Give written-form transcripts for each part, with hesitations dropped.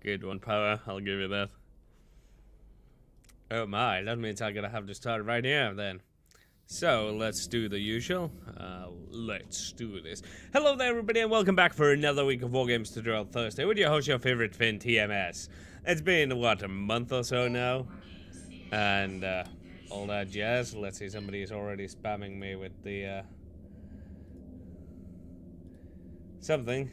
Good one, Power. I'll give you that. Oh my, that means I'm gonna have to start right here then. So, let's do the usual. Let's do this. Hello there, everybody, and welcome back for another week of Wargames Tutorial Thursday with your host, your favorite Finn, TMS. It's been, what, a month or so now? And, all that jazz. Let's see, somebody is already spamming me with the, something.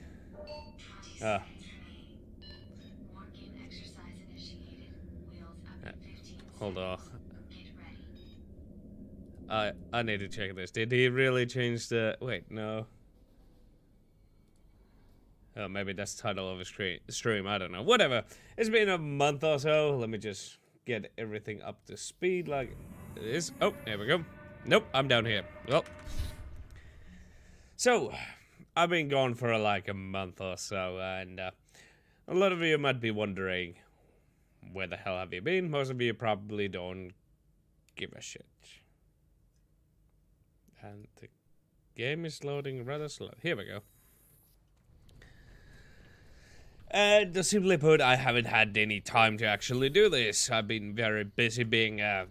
Hold on. I need to check this. Did he really change the... Wait, no. Oh, maybe that's the title of a stream. I don't know. Whatever. It's been a month or so. Let me just get everything up to speed like it is. Oh, there we go. Nope, I'm down here. Well. So, I've been gone for like a month or so, and a lot of you might be wondering, where the hell have you been? Most of you probably don't give a shit. And the game is loading rather slow. Here we go. And simply put, I haven't had any time to actually do this. I've been very busy being a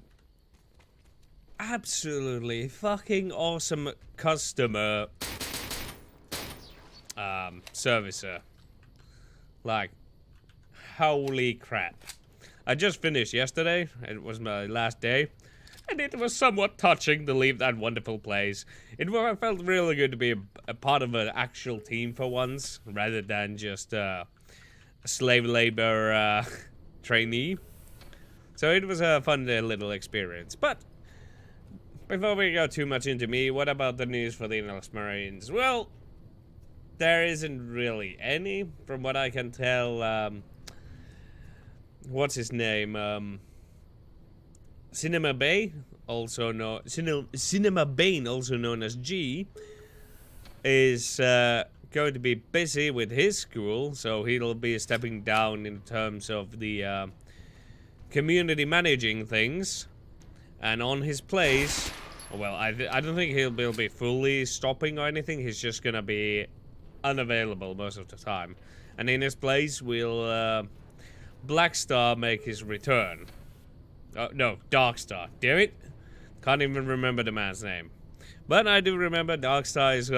absolutely fucking awesome customer servicer. Like, holy crap. I just finished yesterday. It was my last day. And it was somewhat touching to leave that wonderful place. It felt really good to be a part of an actual team for once, rather than just a slave labor trainee. So it was a fun little experience. But before we go too much into me, what about the news for the Unofficial Marines? Well, there isn't really any, from what I can tell. What's his name? Cinema Bay, also known Cinema Bane, also known as G, is going to be busy with his school, so he'll be stepping down in terms of the community managing things, and on his place, well, I don't think he'll be fully stopping or anything. He's just gonna be unavailable most of the time, and in his place will Blackstar make his return. Oh, no, Darkstar. Damn it. Can't even remember the man's name. But I do remember Darkstar is,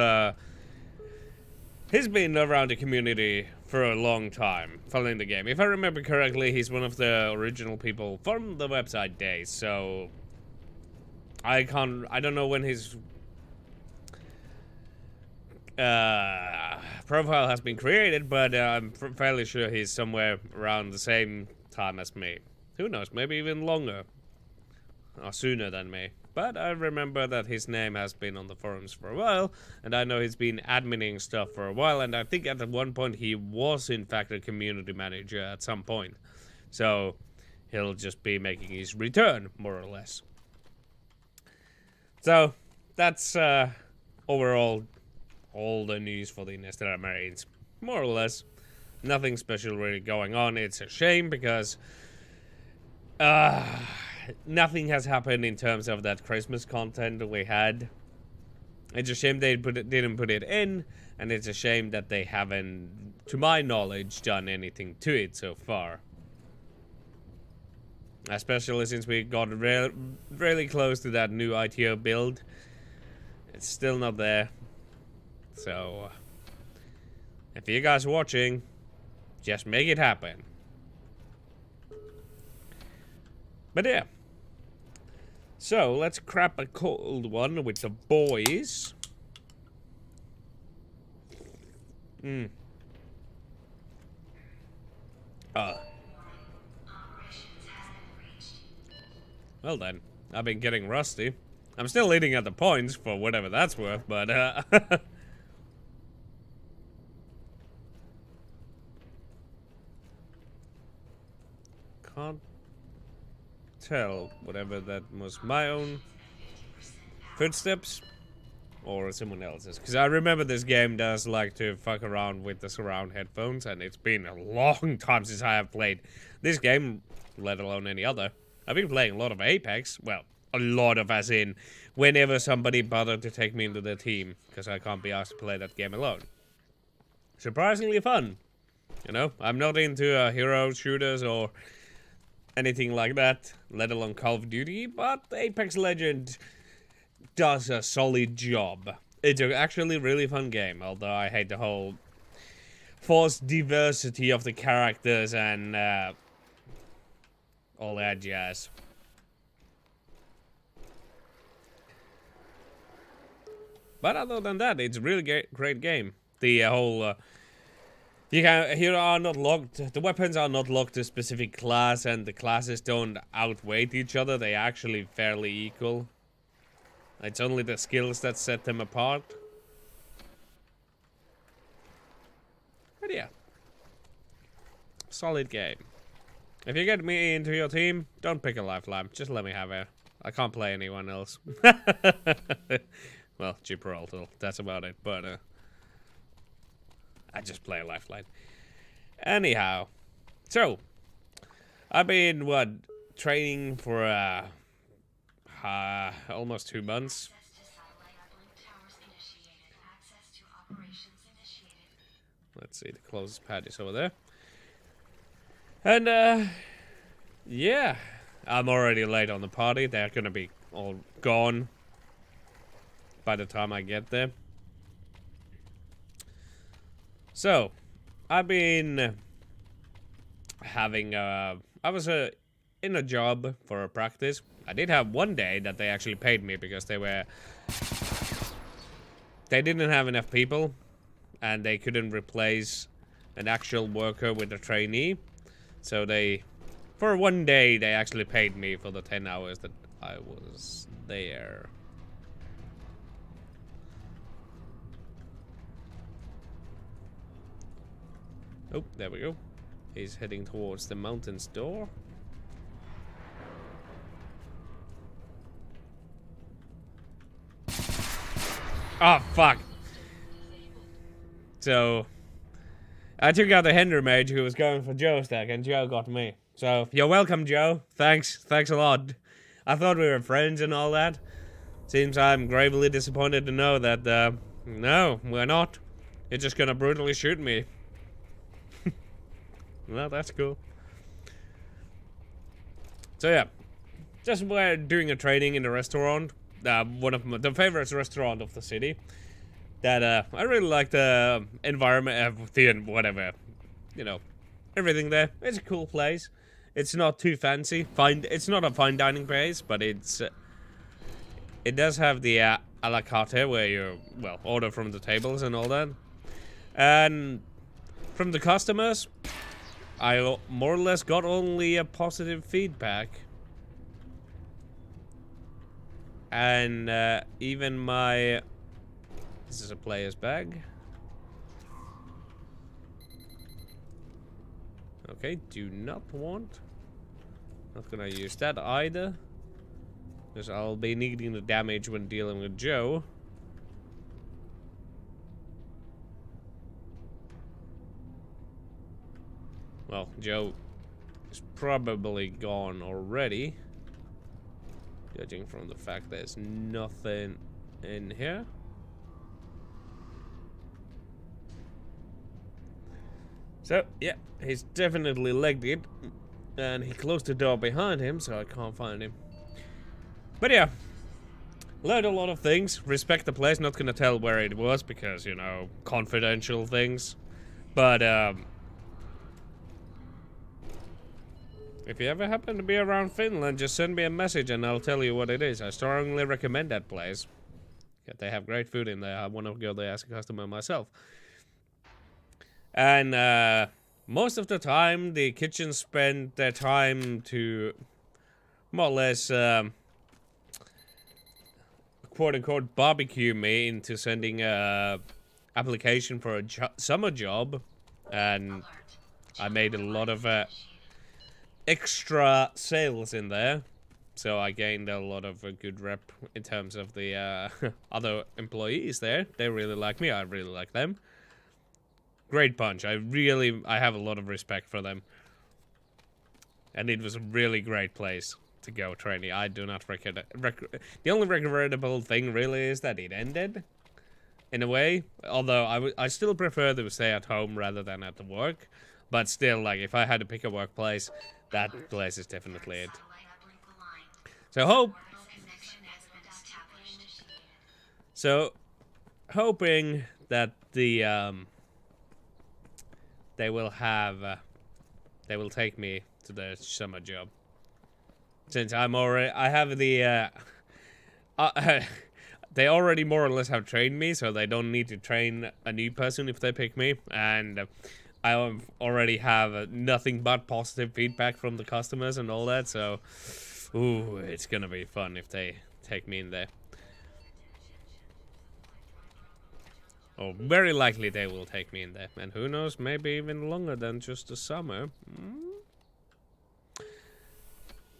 he's been around the community for a long time, following the game. If I remember correctly, he's one of the original people from the website days, so I don't know when his profile has been created, but I'm fairly sure he's somewhere around the same time as me. Who knows, maybe even longer. Or sooner than me. But I remember that his name has been on the forums for a while, and I know he's been adminning stuff for a while, and I think at one point he was in fact a community manager at some point. So he'll just be making his return, more or less. So that's overall all the news for the Interstellar Marines. More or less. Nothing special really going on. It's a shame because nothing has happened in terms of that Christmas content we had. It's a shame they didn't put it in, and it's a shame that they haven't, to my knowledge, done anything to it so far. Especially since we got really close to that new ITO build. It's still not there. So, if you guys are watching, just make it happen. But yeah. So, let's crap a cold one with the boys. Well then, I've been getting rusty. I'm still eating at the points for whatever that's worth, but can't tell whatever that was my own footsteps or someone else's, because I remember this game does like to fuck around with the surround headphones, and it's been a long time since I have played this game, let alone any other. I've been playing a lot of Apex, well, a lot of as in whenever somebody bothered to take me into their team, because I can't be asked to play that game alone. surprisingly fun. You know, I'm not into hero shooters or anything like that, let alone Call of Duty, but Apex Legends does a solid job. It's actually a really fun game, although I hate the whole forced diversity of the characters and all that jazz. But other than that, it's a really great game. The whole are not locked. The weapons are not locked to a specific class, and the classes don't outweigh each other. They're actually fairly equal. It's only the skills that set them apart. But yeah, solid game. If you get me into your team, don't pick a lifeline. Just let me have it. I can't play anyone else. Well, Gibraltar, that's about it. But I just play a lifeline. Anyhow, so I've been training for almost 2 months. Let's see, the closest pad is over there. And yeah, I'm already late on the party. They're gonna be all gone by the time I get there. So, I've been having I was in a job for a practice. I did have one day that they actually paid me because they didn't have enough people and they couldn't replace an actual worker with a trainee. So for one day, they actually paid me for the 10 hours that I was there. Oh, there we go. He's heading towards the mountain's door. Oh, fuck. So, I took out the Hinder Mage who was going for Joe stack, and Joe got me. So, you're welcome, Joe. Thanks a lot. I thought we were friends and all that. Seems I'm gravely disappointed to know that, no, we're not. You're just gonna brutally shoot me. Well, that's cool. So yeah, just we're doing a training in a restaurant. One of the favorite restaurant of the city. That I really like the environment, whatever, you know, everything there. It's a cool place. It's not too fancy. It's not a fine dining place, but it does have the a la carte where you order from the tables and all that. And from the customers, I more or less got only a positive feedback. And even my... This is a player's bag. Okay, do not want. Not gonna use that either. Because I'll be needing the damage when dealing with Joe. Well, Joe is probably gone already. Judging from the fact there's nothing in here. So, yeah, he's definitely legged it. And he closed the door behind him, so I can't find him. But yeah, learned a lot of things. Respect the place, not gonna tell where it was because, you know, confidential things. But, if you ever happen to be around Finland, just send me a message and I'll tell you what it is. I strongly recommend that place. They have great food in there. I want to go there as a customer myself. And most of the time, the kitchen spend their time to more or less quote-unquote barbecue me into sending a application for a summer job. And I made a lot of extra sales in there, so I gained a lot of a good rep in terms of the other employees there. They really like me, I really like them. Great bunch. I have a lot of respect for them, and it was a really great place to go training. I do not recommend. The only regrettable thing really is that it ended, in a way. Although I still prefer to stay at home rather than at the work. But still, like, if I had to pick a workplace, that place is definitely it. So hoping that the they will take me to the summer job. Since I have the they already more or less have trained me, so they don't need to train a new person if they pick me. And I already have nothing but positive feedback from the customers and all that. So, ooh, it's gonna be fun if they take me in there. Oh, very likely they will take me in there. And who knows, maybe even longer than just the summer.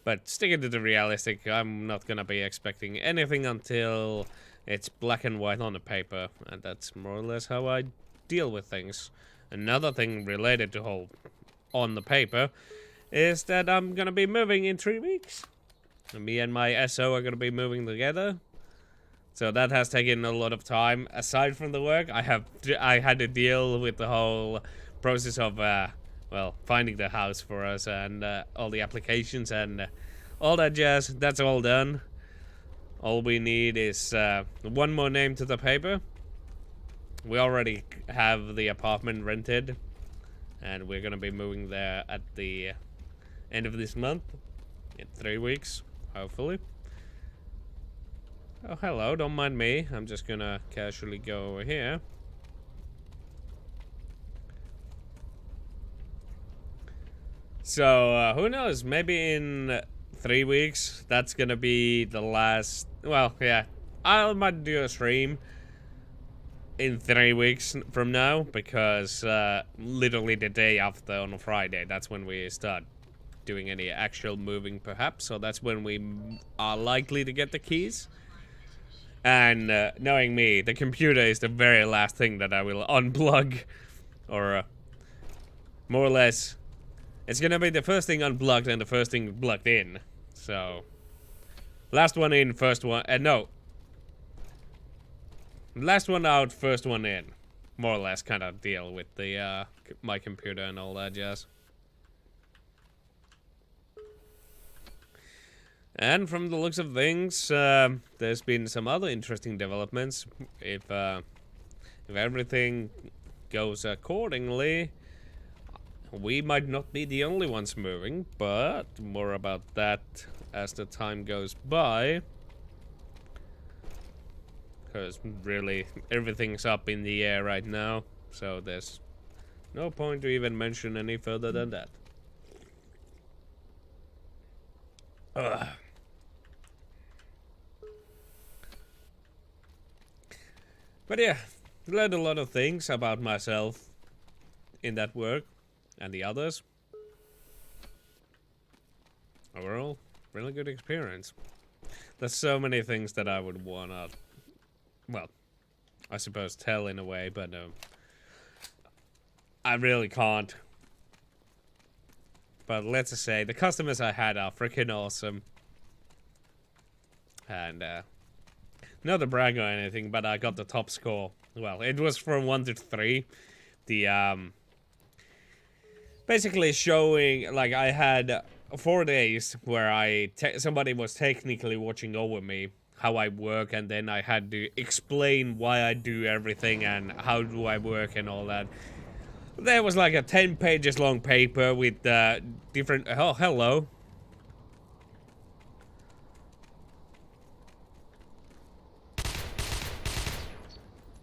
But sticking to the realistic, I'm not gonna be expecting anything until it's black and white on the paper. And that's more or less how I deal with things. Another thing related to whole on the paper is that I'm gonna be moving in 3 weeks. And me and my SO are gonna be moving together. So that has taken a lot of time. Aside from the work, I had to deal with the whole process of well, finding the house for us and all the applications and all that jazz. That's all done. All we need is one more name to the paper. We already have the apartment rented, and we're gonna be moving there at the end of this month, in 3 weeks, hopefully. Oh, hello, don't mind me. I'm just gonna casually go over here. So, who knows? Maybe in 3 weeks, that's gonna be the last... Well, yeah. I might do a stream in 3 weeks from now, because literally the day after, on a Friday, that's when we start doing any actual moving, perhaps. So that's when we are likely to get the keys. And knowing me, the computer is the very last thing that I will unplug. Or more or less, it's gonna be the first thing unplugged and the first thing plugged in. So, last one in, first one... no. Last one out, first one in. More or less kind of deal with the my computer and all that jazz. And from the looks of things, there's been some other interesting developments. If everything goes accordingly, we might not be the only ones moving, but more about that as the time goes by. Because really, everything's up in the air right now, so there's no point to even mention any further than that. Ugh. But yeah, learned a lot of things about myself in that work and the others. Overall, really good experience. There's so many things that I would wanna, well, I suppose tell in a way, but I really can't. But let's just say the customers I had are freaking awesome. And not to brag or anything, but I got the top score. Well, it was from 1 to 3. The basically showing, like, I had 4 days where somebody was technically watching over me, how I work, and then I had to explain why I do everything and how do I work and all that. There was like a 10 pages long paper with different... Oh, hello.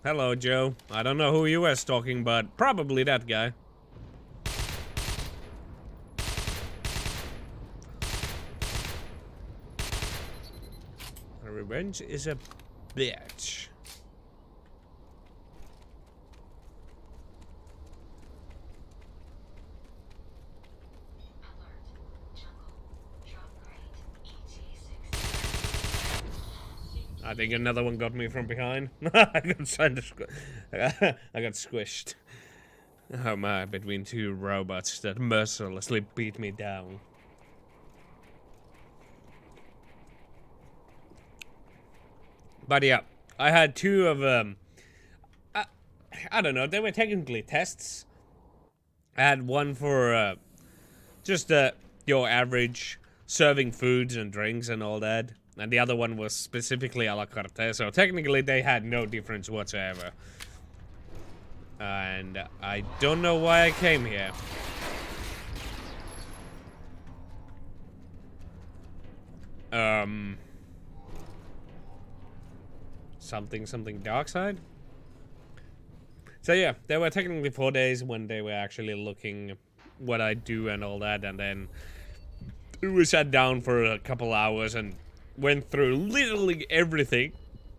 Hello, Joe. I don't know who you were stalking, but probably that guy. Revenge is a bitch. I think another one got me from behind. I got squished. Oh my, between two robots that mercilessly beat me down. But yeah, I had 2 of I don't know, they were technically tests. I had one for just your average serving foods and drinks and all that. And the other one was specifically a la carte, so technically they had no difference whatsoever. And I don't know why I came here. Something dark side? So yeah, there were technically 4 days when they were actually looking what I do and all that, and then we sat down for a couple hours and went through literally everything,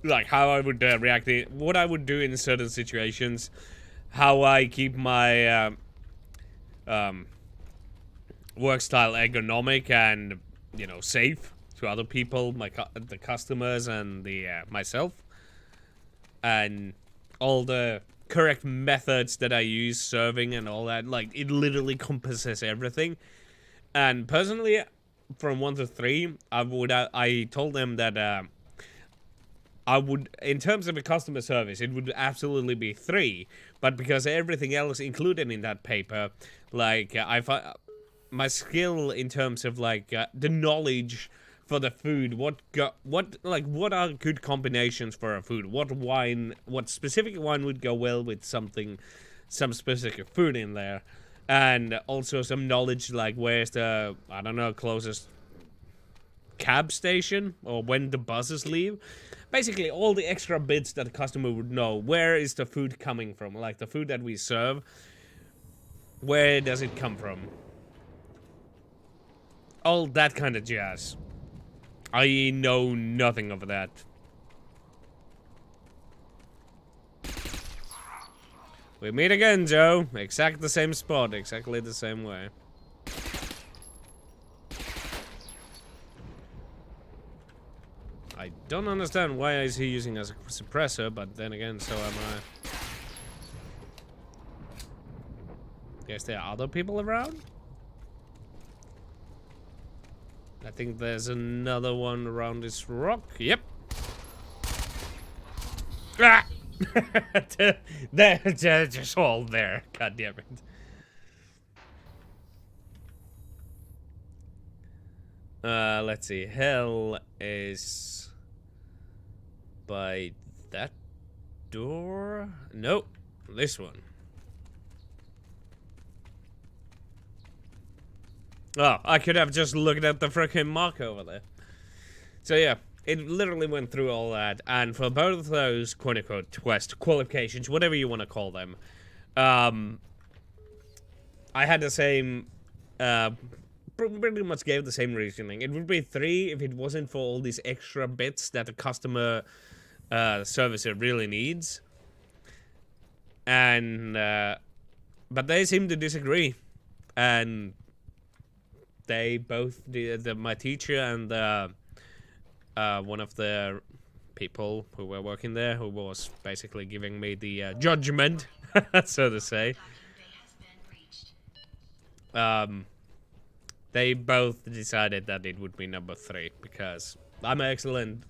like how I would react, what I would do in certain situations, how I keep my work style ergonomic and, you know, safe to other people, the customers and the myself, and all the correct methods that I use serving and all that. Like, it literally encompasses everything. And personally, from 1 to 3, I told them that I would, in terms of a customer service, it would absolutely be 3. But because everything else included in that paper, like my skill in terms of like the knowledge for the food, what are good combinations for a food, what specific wine would go well with some specific food in there, and also some knowledge like where's the, I don't know, closest cab station or when the buses leave. Basically all the extra bits that the customer would know. Where is the food coming from? Like the food that we serve, where does it come from? All that kind of jazz. I know nothing of that. We meet again, Joe. Exactly the same spot, exactly the same way. I don't understand why is he using as a suppressor, but then again, so am I. Guess there are other people around? I think there's another one around this rock. Yep. Ah! They're just all there. God damn it. Let's see. Hell is by that door? Nope. This one. Oh, I could have just looked at the frickin' mark over there. So yeah, it literally went through all that, and for both of those quote-unquote quest qualifications, whatever you want to call them, I had the same, pretty much gave the same reasoning. It would be 3 if it wasn't for all these extra bits that the customer servicer really needs. And, but they seem to disagree, and they both, my teacher and one of the people who were working there, who was basically giving me the judgment, so to say, they both decided that it would be number 3, because I'm an excellent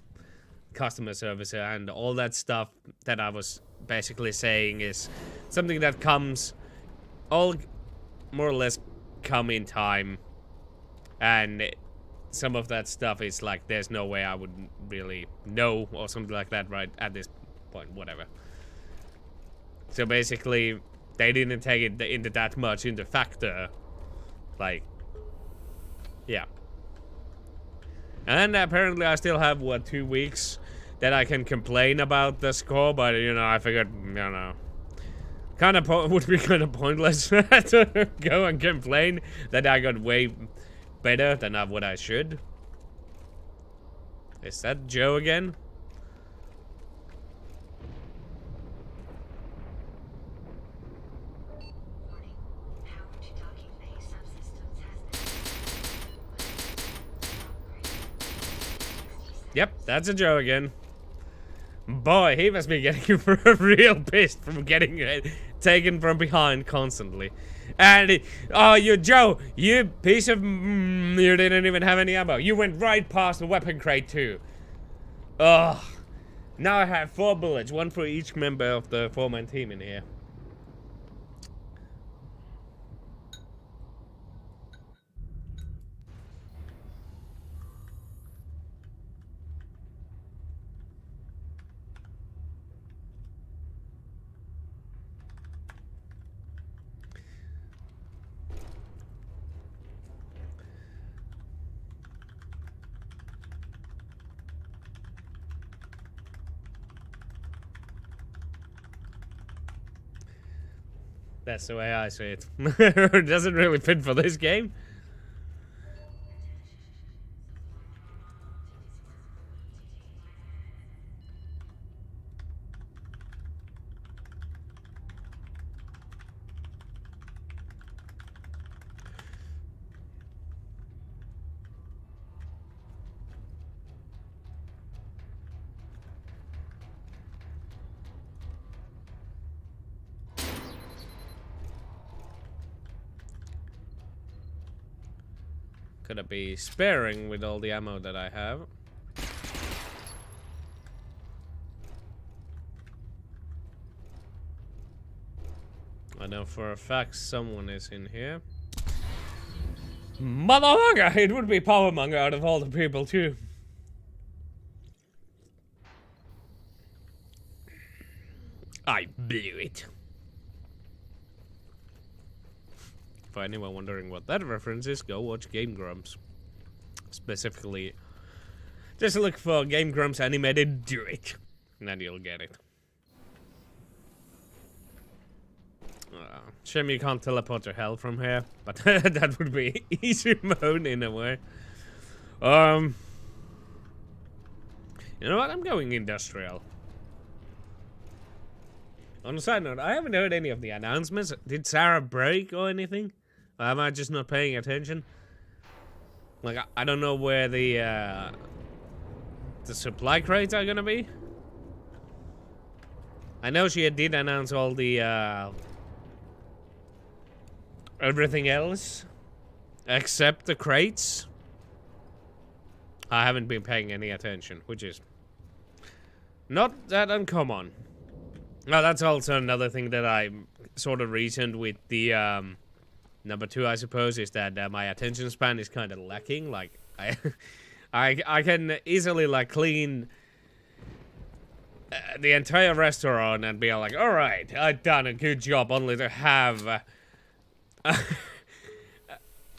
customer servicer, and all that stuff that I was basically saying is something that comes, all more or less come in time. And some of that stuff is like, there's no way I would really know or something like that right at this point, whatever. So basically, they didn't take it into that much into factor. Like, yeah. And apparently I still have, what, 2 weeks that I can complain about the score, but, you know, I figured, you know, would be kind of pointless to go and complain that I got way better than what I should. Is that Joe again? Yep, that's a Joe again. Boy, he must be getting real pissed from getting taken from behind constantly. And, oh, you Joe, you piece of, you didn't even have any ammo. You went right past the weapon crate too. Ugh. Now I have 4 bullets, 1 for each member of the 4-man team in here. That's the way I see it. It doesn't really fit for this game. Could I be sparing with all the ammo that I have? I know for a fact someone is in here. Motherfucker! It would be Powermonger out of all the people too. I blew it. For anyone wondering what that reference is, go watch Game Grumps. Specifically, just look for Game Grumps animated, do it. And then you'll get it. Shame you can't teleport to hell from here, but that would be easy mode in a way. You know what? I'm going industrial. On a side note, I haven't heard any of the announcements. Did Sarah break or anything? Or am I just not paying attention? Like, I don't know where the supply crates are gonna be. I know she did announce all the, everything else. Except the crates. I haven't been paying any attention, which is not that uncommon. Well, that's also another thing that I sort of reasoned with the, number 2, I suppose, is that my attention span is kind of lacking. Like, I can easily, like, clean the entire restaurant and be like, alright, I've done a good job, only to have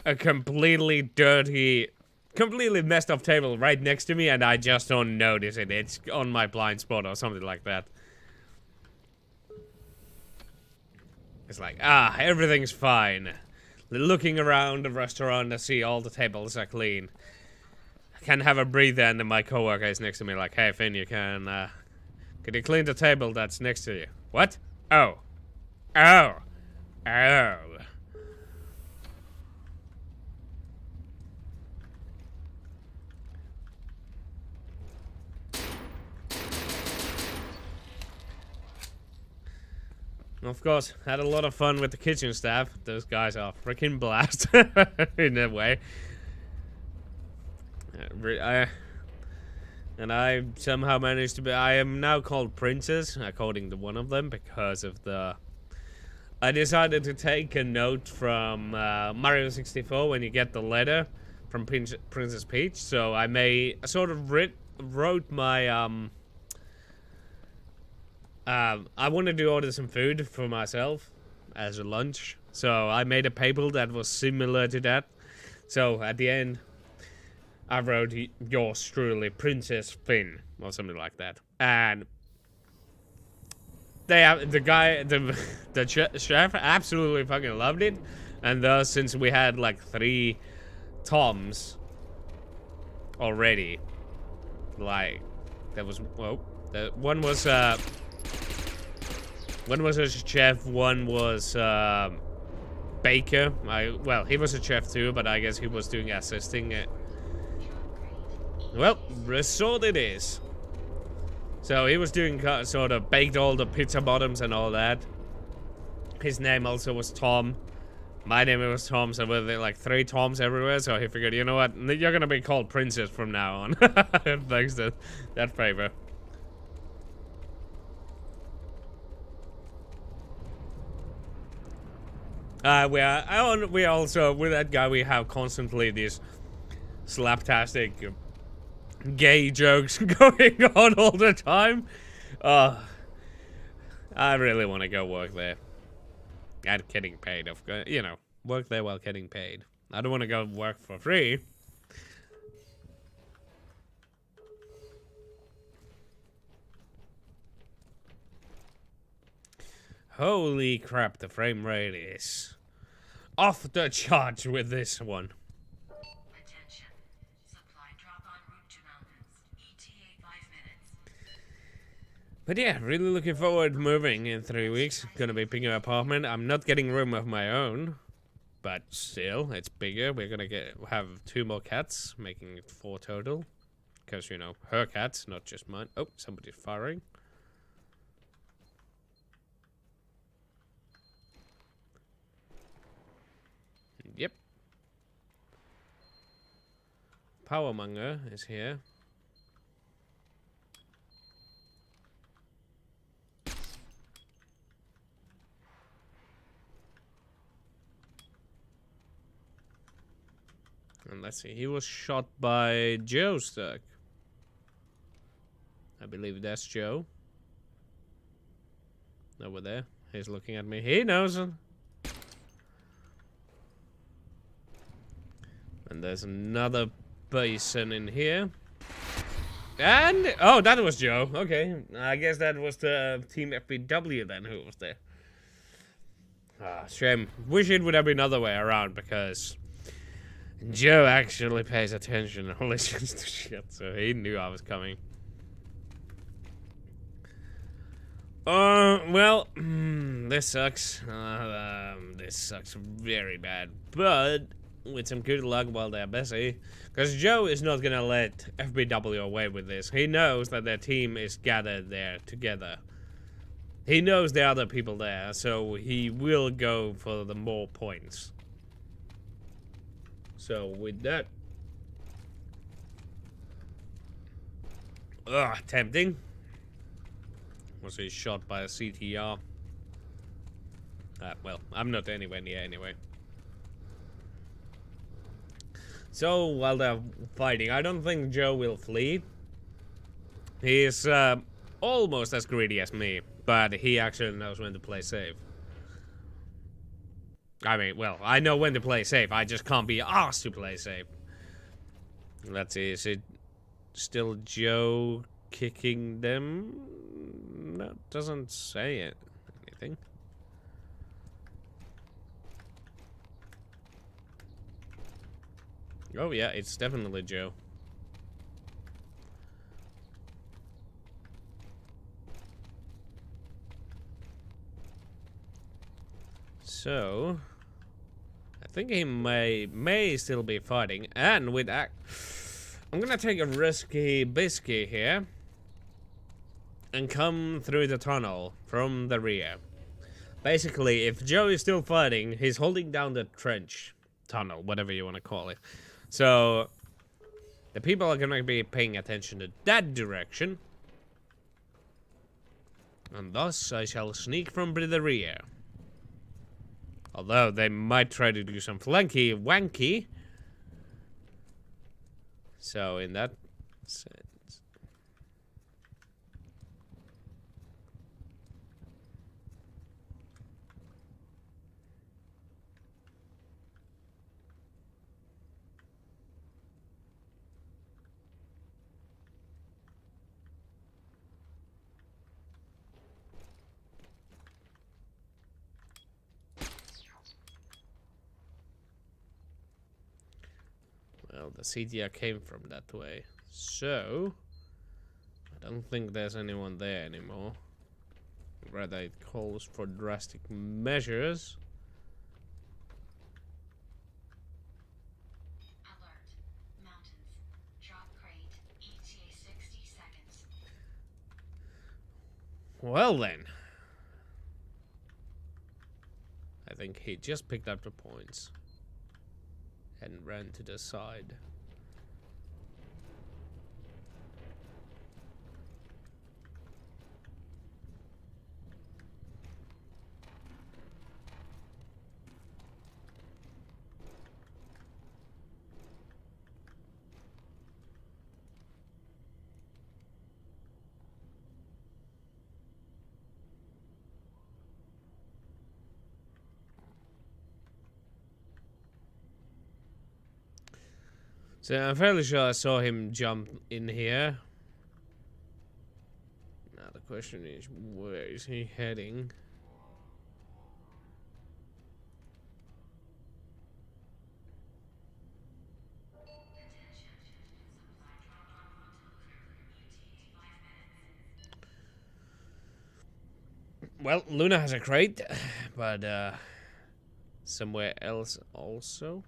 a completely dirty, completely messed up table right next to me and I just don't notice it. It's on my blind spot or something like that. It's like, everything's fine. Looking around the restaurant to see all the tables are clean. I can have a breather and then my coworker is next to me like, hey Finn, could you clean the table that's next to you? What? Oh. Oh. Oh. Of course, had a lot of fun with the kitchen staff. Those guys are freaking blast in a way. And I somehow managed to be. I am now called Princess, according to one of them, because of the. I decided to take a note from Mario 64 when you get the letter from Princess Peach. So I sort of wrote my I wanted to order some food for myself as a lunch, so I made a paper that was similar to that. So at the end, I wrote yours truly, Princess Finn, or something like that. And the chef absolutely fucking loved it. And thus, since we had like 3 Toms already, like there was one was a chef, one was baker. Well, he was a chef too, but I guess he was doing assisting it. Well, resort it is. So he was doing sort of baked all the pizza bottoms and all that. His name also was Tom. My name was Tom, so there were like 3 Toms everywhere. So he figured, you know what, you're gonna be called Princess from now on. Thanks to that favor. we also, with that guy, we have constantly these slaptastic gay jokes going on all the time. I really want to go work there. And getting paid, of course. You know, work there while getting paid. I don't want to go work for free. Holy crap, the frame rate is off the charts with this one. Attention. Supply drop en route to mountains. ETA 5 minutes. But yeah, really looking forward to moving in 3 weeks. Gonna be picking an apartment. I'm not getting room of my own, but still, it's bigger. We're gonna have 2 more cats, making it 4 total. Because, you know, her cats, not just mine. Oh, somebody's firing. Yep. Powermonger is here. And let's see, he was shot by Joe Stuck. I believe that's Joe. Over there. He's looking at me. He knows it. And there's another person in here. And, oh, that was Joe. Okay, I guess that was the Team FBW then who was there. Ah, shame. Wish it would have been the other way around, because Joe actually pays attention and listens to shit, so he knew I was coming. Well, this sucks. This sucks very bad, but with some good luck while they're busy, because Joe is not gonna let FBW away with this. He knows that their team is gathered there together. He knows there are other people there, so he will go for the more points. So with that, tempting. Was he shot by a CTR? Well, I'm not anywhere near anyway. So, while they're fighting, I don't think Joe will flee. He's almost as greedy as me, but he actually knows when to play safe. I mean, well, I know when to play safe, I just can't be asked to play safe. Let's see, is it still Joe kicking them? No, doesn't say it. Anything. Oh yeah, it's definitely Joe. So, I think he may still be fighting, and with that, I'm gonna take a risky biscuit here and come through the tunnel from the rear. Basically, if Joe is still fighting, he's holding down the trench, tunnel, whatever you want to call it. So, the people are gonna be paying attention to that direction, and thus I shall sneak from the rear. Although they might try to do some flanky wanky. So in that sense. Well, the CTR came from that way, so I don't think there's anyone there anymore. Rather, it calls for drastic measures. Alert. Mountains. Drop crate. ETA 60 seconds. Well then. I think he just picked up the points and ran to the side. So I'm fairly sure I saw him jump in here. Now the question is, where is he heading? Well, Luna has a crate, but somewhere else also.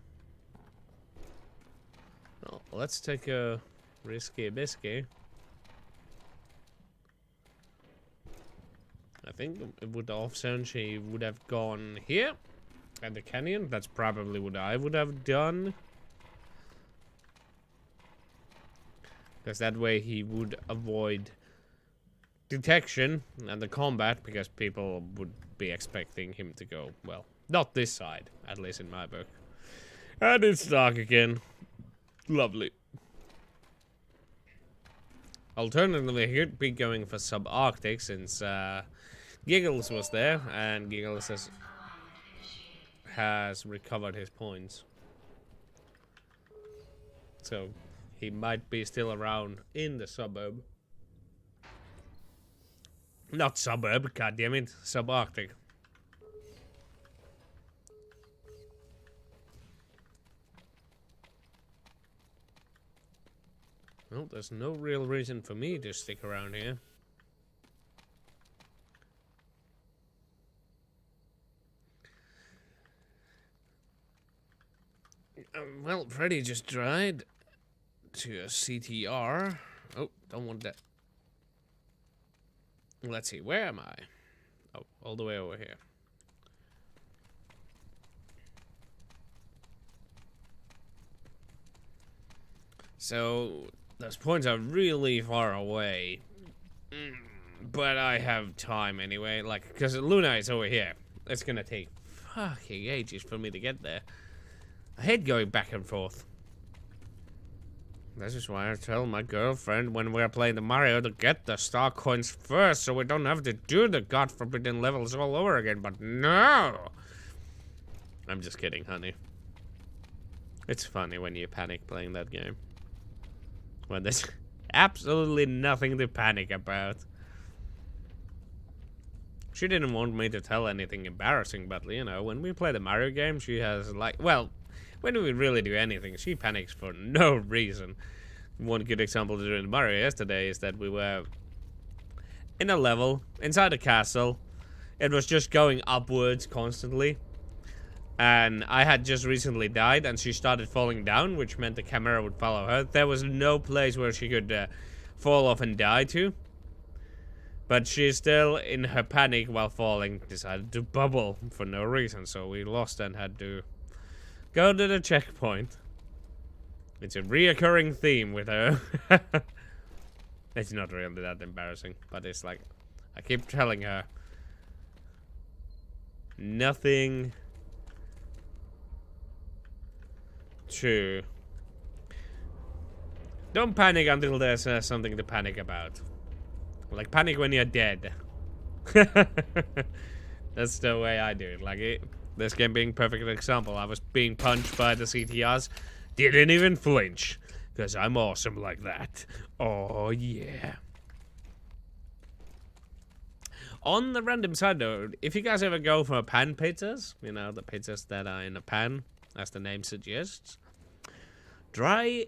Oh, let's take a risky biscuit. I think it would offset she would have gone here at the canyon. That's probably what I would have done. Because that way he would avoid detection and the combat, because people would be expecting him to go, well, not this side, at least in my book. And it's dark again. Lovely. Alternatively, he could be going for subarctic since Giggles was there, and Giggles has recovered his points. So he might be still around in the suburb. Not suburb, goddammit, subarctic. Well, there's no real reason for me to stick around here. Well, Freddy just tried to a CTR. Oh, don't want that. Let's see, where am I? Oh, all the way over here. So, those points are really far away. But I have time anyway, like, because Luna is over here. It's gonna take fucking ages for me to get there. I hate going back and forth. This is why I tell my girlfriend when we're playing the Mario to get the star coins first, so we don't have to do the god forbidden levels all over again, but no! I'm just kidding, honey. It's funny when you panic playing that game. When there's absolutely nothing to panic about. She didn't want me to tell anything embarrassing, but you know, when we play the Mario game, she has like, well, when we really do anything, she panics for no reason. One good example to do in Mario yesterday is that we were in a level, inside a castle. It was just going upwards constantly. And I had just recently died, and she started falling down, which meant the camera would follow her. There was no place where she could fall off and die to. But she still, in her panic while falling, decided to bubble for no reason. So we lost and had to go to the checkpoint. It's a reoccurring theme with her. It's not really that embarrassing, but it's like, I keep telling her, nothing to... Don't panic until there's something to panic about. Like, panic when you're dead. That's the way I do it. Like, this game being a perfect example. I was being punched by the CTRs. Didn't even flinch. Because I'm awesome like that. Oh, yeah. On the random side note, if you guys ever go for pan pizzas, you know, the pizzas that are in a pan, as the name suggests, try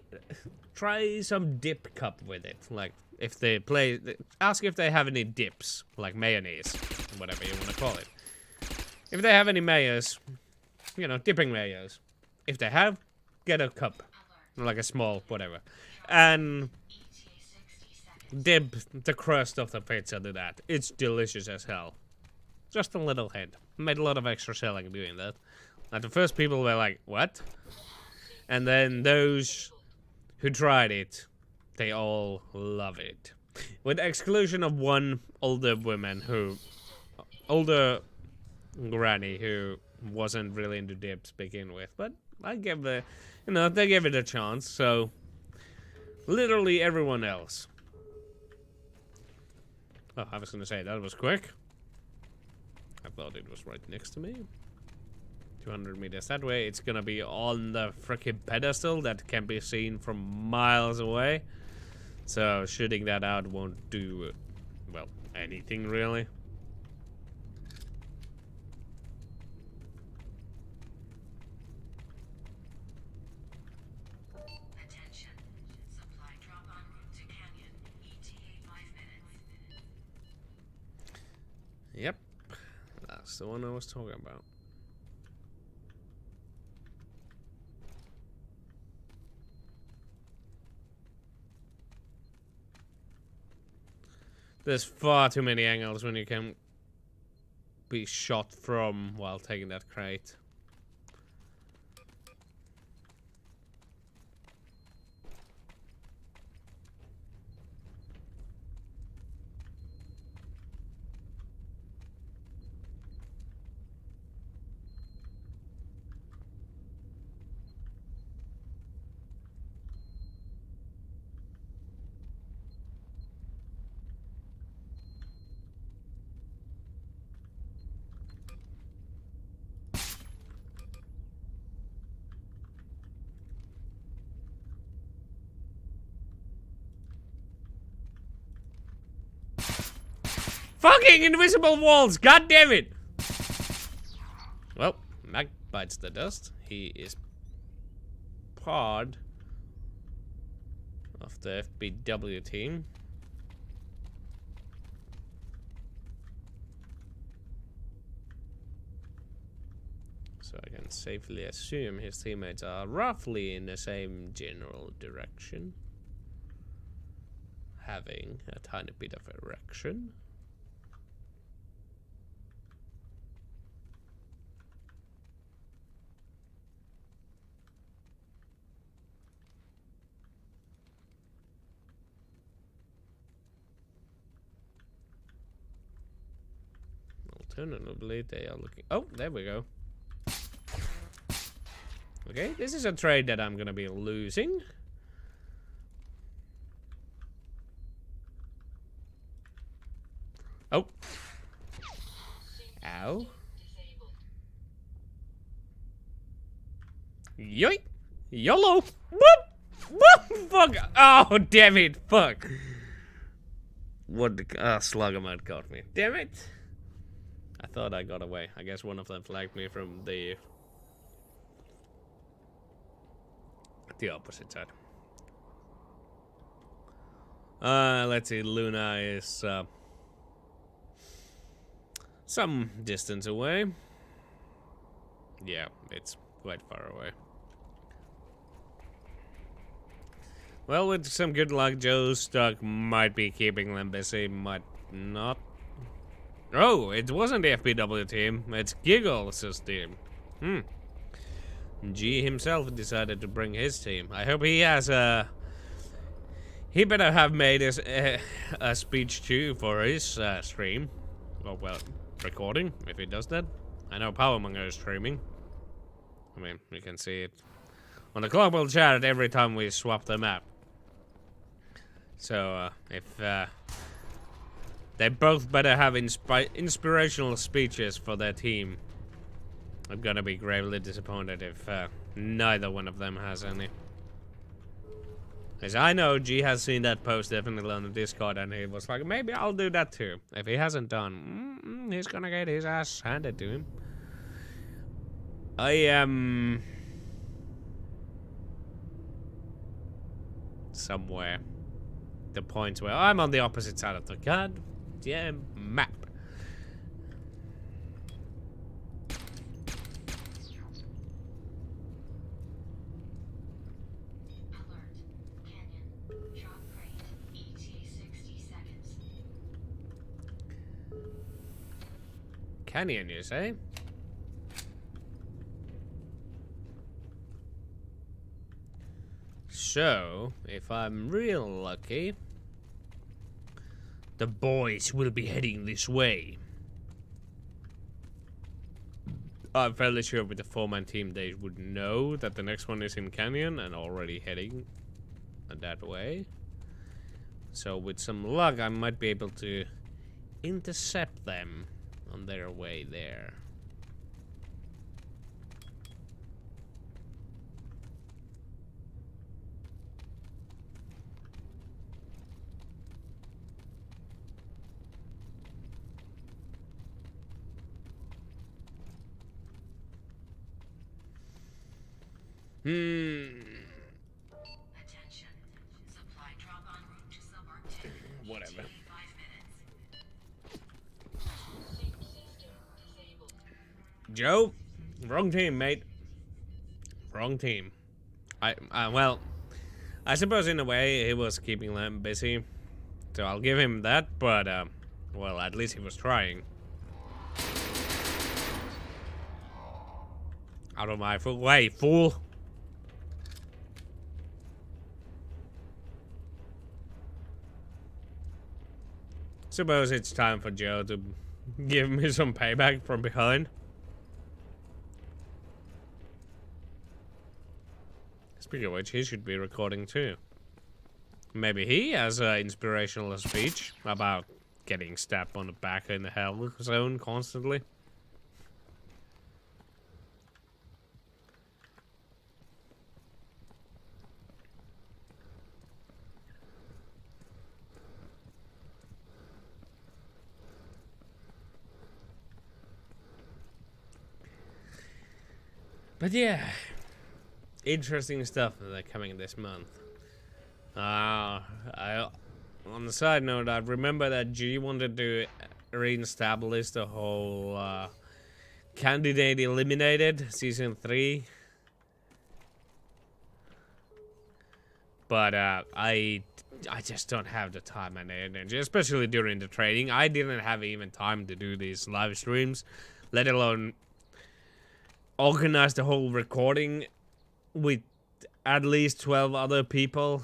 some dip cup with it. Like, if they play, ask if they have any dips, like mayonnaise, whatever you want to call it. If they have any mayos, you know, dipping mayos. If they have, get a cup, like a small, whatever, and dip the crust of the pizza to that. It's delicious as hell. Just a little hint. Made a lot of extra selling doing that. Like, the first people were like, what? And then those who tried it, they all love it. With the exclusion of one older granny who wasn't really into dips to begin with. But I gave the, you know, they gave it a chance, so literally everyone else. Oh, I was gonna say, that was quick. I thought it was right next to me. 200 meters that way. It's gonna be on the freaking pedestal that can be seen from miles away. So shooting that out won't do, well, anything really. Attention. Supply drop en route to Canyon. ETA 5 minutes. Yep. That's the one I was talking about. There's far too many angles when you can be shot from while taking that crate. Fucking invisible walls! God damn it! Well, Mac bites the dust. He is part of the FBW team. So I can safely assume his teammates are roughly in the same general direction. Having a tiny bit of erection. Alternatively, they are looking. Oh, there we go. Okay, this is a trade that I'm gonna be losing. Oh. Ow. Yoink. YOLO. Whoop. Whoop. Fuck. Oh, damn it. Fuck. What the slug amount got me. Damn it. I thought I got away. I guess one of them flagged me from the opposite side. Let's see. Luna is some distance away. Yeah, it's quite far away. Well, with some good luck, Joe Stuck might be keeping them busy, might not. Oh, it wasn't the FBW team. It's Giggles' team. G himself decided to bring his team. I hope he has a... He better have made a speech too for his stream. Oh, well, recording, if he does that. I know Powermonger is streaming. I mean, you can see it on the global chat every time we swap the map. So, if... they both better have inspirational speeches for their team. I'm gonna be gravely disappointed if neither one of them has any. As I know, G has seen that post definitely on the Discord, and he was like, maybe I'll do that too. If he hasn't done, he's gonna get his ass handed to him. I am... somewhere. The point where I'm on the opposite side of the goddamn map. Canyon, you say? So, if I'm real lucky, the boys will be heading this way. I'm fairly sure with the 4-man team they would know that the next one is in Canyon and already heading that way. So with some luck I might be able to intercept them on their way there. Attention. Supply drop en route to subarctic. Whatever. ETA 5 minutes. Joe, wrong team, mate. Wrong team. Well, I suppose in a way he was keeping them busy, so I'll give him that. But well, at least he was trying. Out of my way, fool! Suppose it's time for Joe to give me some payback from behind. Speaking of which, he should be recording too. Maybe he has an inspirational speech about getting stabbed on the back in the hell zone constantly. But yeah, interesting stuff that are coming this month. On the side note, I remember that G wanted to reestablish the whole candidate eliminated season 3, but I just don't have the time and energy, especially during the training. I didn't have even time to do these live streams, let alone organize the whole recording with at least 12 other people.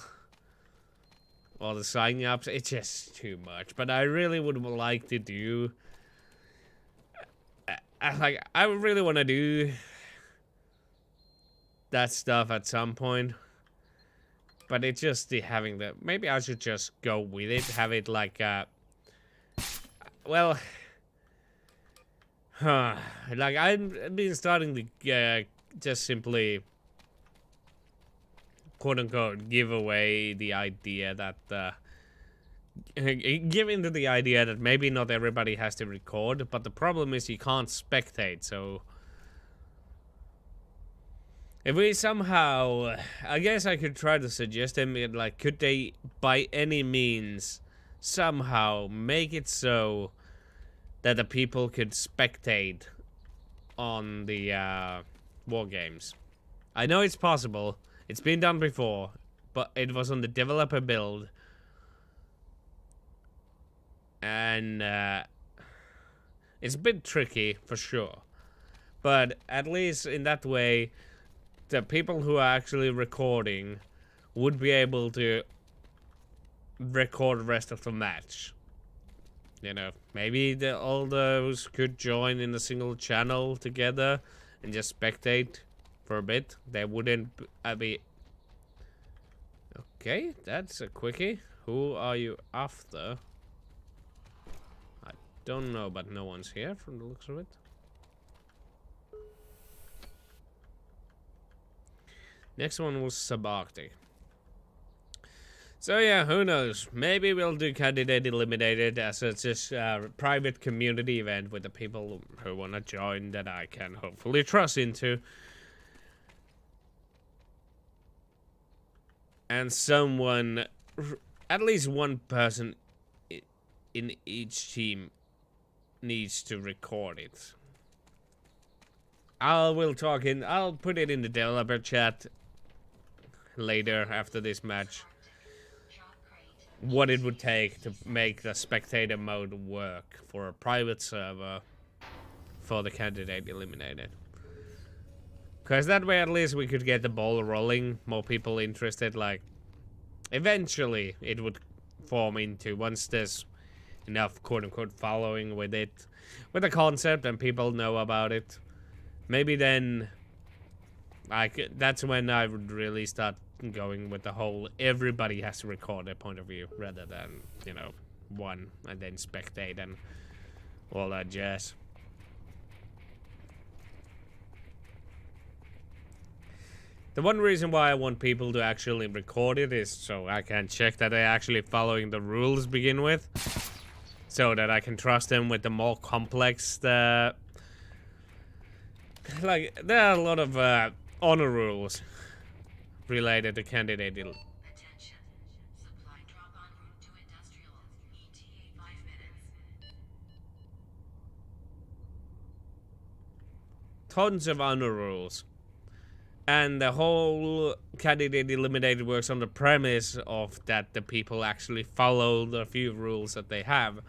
All the signing ups, it's just too much. But I really would like to do, I really want to do that stuff at some point. But it's just the having the, maybe I should just go with it, have it like well, like I've been starting to just simply quote unquote give away the idea that give into the idea that maybe not everybody has to record, but the problem is you can't spectate. So if we somehow, I guess I could try to suggest them, like, could they by any means somehow make it so that the people could spectate on the Wargames? I know it's possible. It's been done before, but it was on the developer build. And it's a bit tricky, for sure. But at least in that way, the people who are actually recording would be able to record the rest of the match. You know, maybe all those could join in a single channel together and just spectate for a bit. They wouldn't be... Okay, that's a quickie. Who are you after? I don't know, but no one's here from the looks of it. Next one was subarctic. So yeah, who knows? Maybe we'll do candidate eliminated as it's just a private community event with the people who want to join that I can hopefully trust into. And someone, at least one person in each team needs to record it. I'll put it in the developer chat later after this match. What it would take to make the spectator mode work for a private server for the candidate eliminated. Because that way at least we could get the ball rolling, more people interested, like eventually it would form into, once there's enough quote unquote following with it, with the concept and people know about it, maybe then that's when I would really start going with the whole everybody has to record their point of view rather than, you know, one and then spectate and all that jazz. The one reason why I want people to actually record it is so I can check that they're actually following the rules to begin with, so that I can trust them with the more complex like there are a lot of honor rules related to candidate. Attention. Supply drop en route to industrial. ETA 5 minutes. Tons of honor rules. And the whole candidate eliminated works on the premise of that the people actually follow the few rules that they have.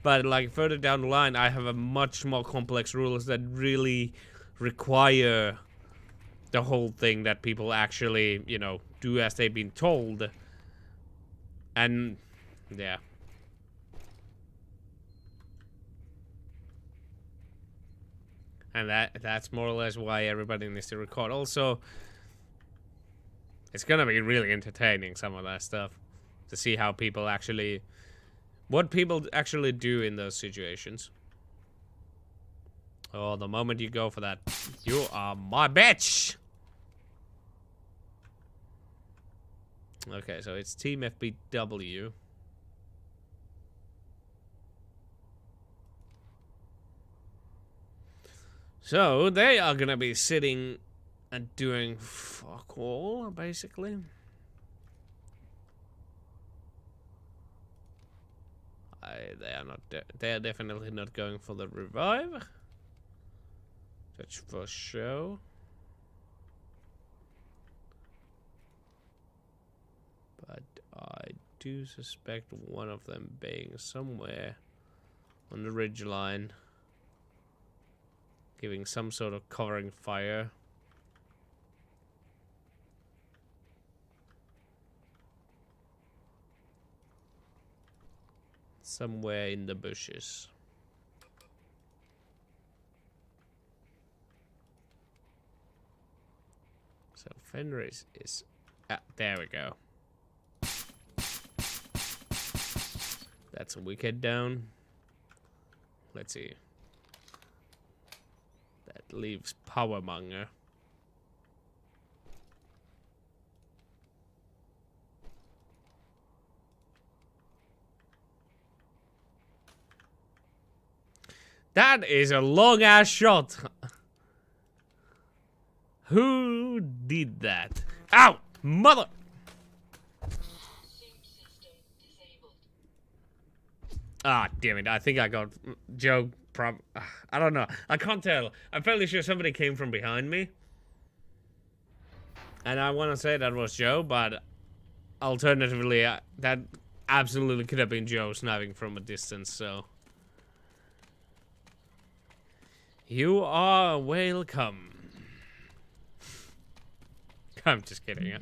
But like further down the line, I have a much more complex rules that really require the whole thing that people actually, you know, do as they've been told. And yeah. And that's more or less why everybody needs to record. Also, it's gonna be really entertaining, some of that stuff. To see how people actually... what people actually do in those situations. Oh, the moment you go for that, you are my bitch! Okay, so it's Team FBW. So, they are gonna be sitting and doing fuck all, basically. They are not. They are definitely not going for the revive. That's for sure. But I do suspect one of them being somewhere on the ridgeline, giving some sort of covering fire. Somewhere in the bushes. So Fenris is... there we go. That's a wicked down. Let's see. That leaves Powermonger. That is a long ass shot. Who did that? Ow! Mother! Ah, damn it. I think I got Joe I don't know. I can't tell. I'm fairly sure somebody came from behind me. And I want to say that was Joe, but alternatively, that absolutely could have been Joe sniping from a distance, so... You are welcome. I'm just kidding, yeah.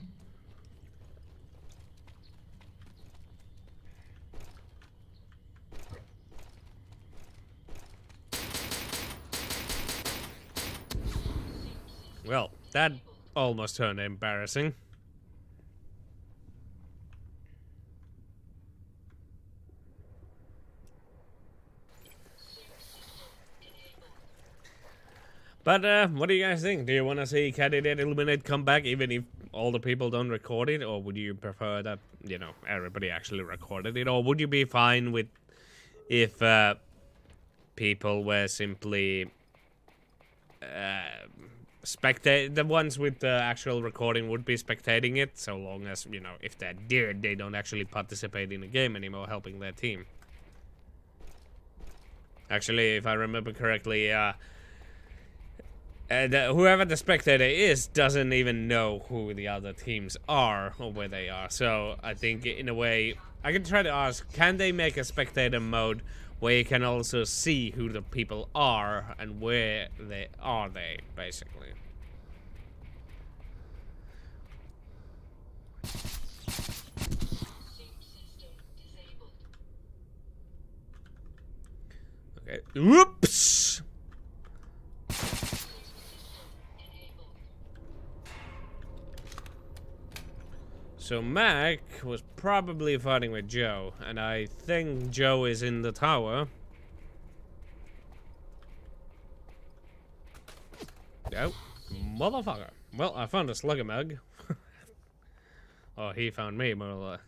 Well, that almost turned embarrassing. But, what do you guys think? Do you want to see Candidate Eliminate come back even if all the people don't record it? Or would you prefer that, you know, everybody actually recorded it? Or would you be fine with if people were simply spectate... the ones with the actual recording would be spectating it, so long as, you know, if they're dead, they don't actually participate in the game anymore, helping their team. Actually, if I remember correctly, whoever the spectator is doesn't even know who the other teams are or where they are. So I think in a way, I can try to ask, can they make a spectator mode where you can also see who the people are and where they are basically. Okay. Whoops! So Mac was probably fighting with Joe, and I think Joe is in the tower. Oh, motherfucker. Well, I found a slugger mug. Oh, he found me, more or less.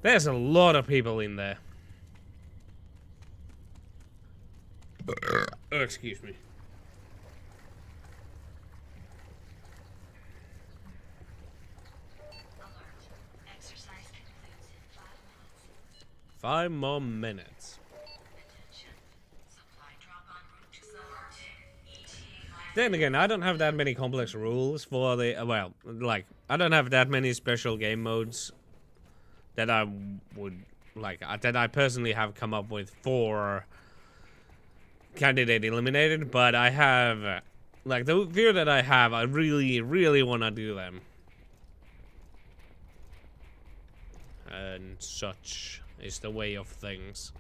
There's a lot of people in there. Oh, excuse me. 5 more minutes. Attention. Supply drop en route to zone 2. ETA 5 Then again, I don't have that many complex rules for the... well, like, I don't have that many special game modes that I would... like, that I personally have come up with for candidate eliminated, but I have... like, the few that I have, I really, really want to do them. And such is the way of things.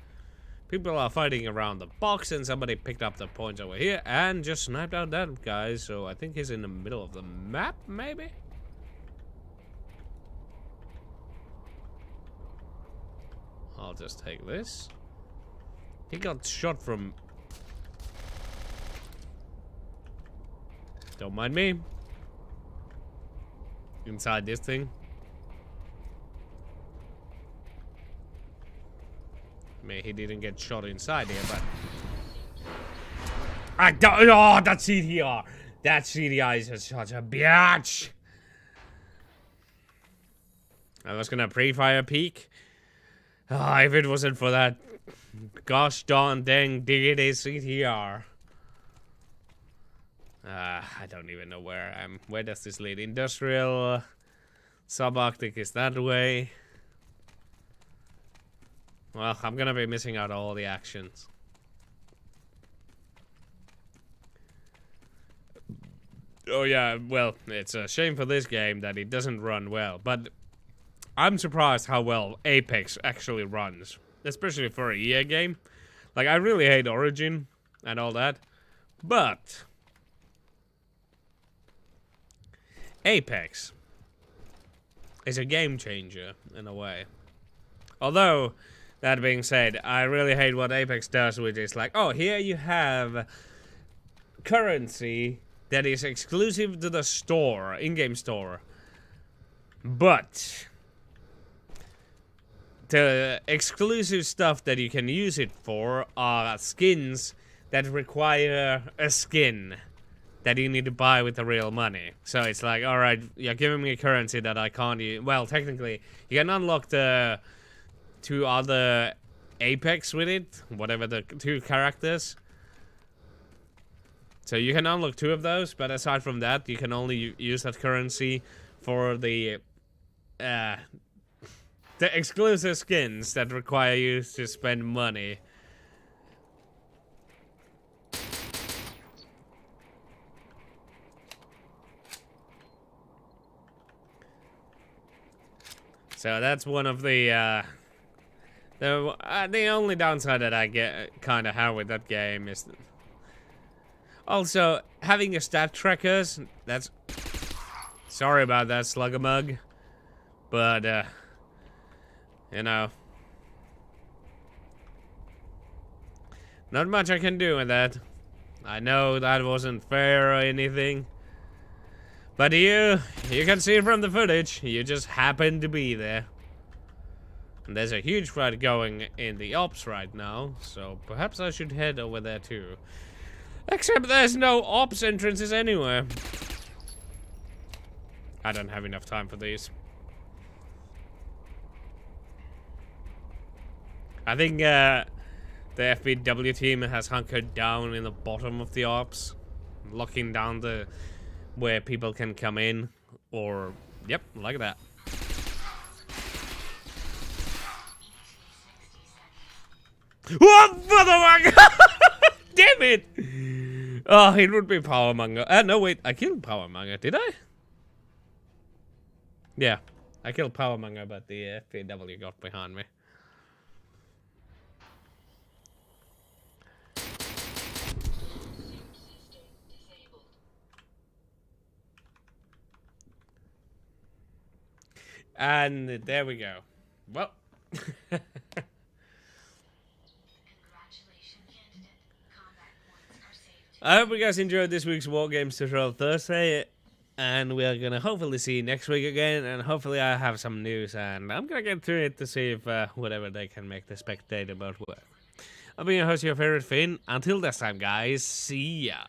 People are fighting around the box, and somebody picked up the points over here and just sniped out that guy. So I think he's in the middle of the map, maybe? I'll just take this. He got shot from... don't mind me. Inside this thing. I mean, he didn't get shot inside here, but... I don't... oh, that CTR! That CTR is such a bitch! I was gonna pre-fire peek. Ah, if it wasn't for that gosh darn dang diggity CTR. I don't even know where I am. Where does this lead? Industrial... subarctic is that way. Well, I'm gonna be missing out all the actions. Oh yeah, well, it's a shame for this game that it doesn't run well, but I'm surprised how well Apex actually runs, especially for a EA game. Like, I really hate Origin and all that, but Apex is a game changer in a way. Although, that being said, I really hate what Apex does, which is like, oh, here you have currency that is exclusive to the store, in-game store. But the exclusive stuff that you can use it for are skins that require a skin that you need to buy with the real money. So it's like, alright, you're giving me a currency that I can't use. Well, technically, you can unlock the 2 other Apex with it, whatever the 2 characters. So you can unlock 2 of those, but aside from that, you can only use that currency for the exclusive skins that require you to spend money. So that's one of the only downside that I get kind of have with that game is also having a stat trackers. That's sorry about that, Slugger Mug, but you know, not much I can do with that. I know that wasn't fair or anything. But you can see from the footage, you just happened to be there. And there's a huge fight going in the ops right now, so perhaps I should head over there too. Except there's no ops entrances anywhere. I don't have enough time for these. I think the FBW team has hunkered down in the bottom of the ops, locking down the where people can come in, or yep, like that. What motherfucker! Damn it! Oh, it would be Powermonger. No wait, I killed Powermonger, did I? Yeah, I killed Powermonger, but the FBW got behind me. And there we go. Well. I hope you guys enjoyed this week's Wargames Tutorial Thursday. And we are going to hopefully see you next week again. And hopefully I have some news. And I'm going to get through it to see if whatever they can make the spectator mode work. I've been your host, your favorite Finn. Until next time, guys. See ya.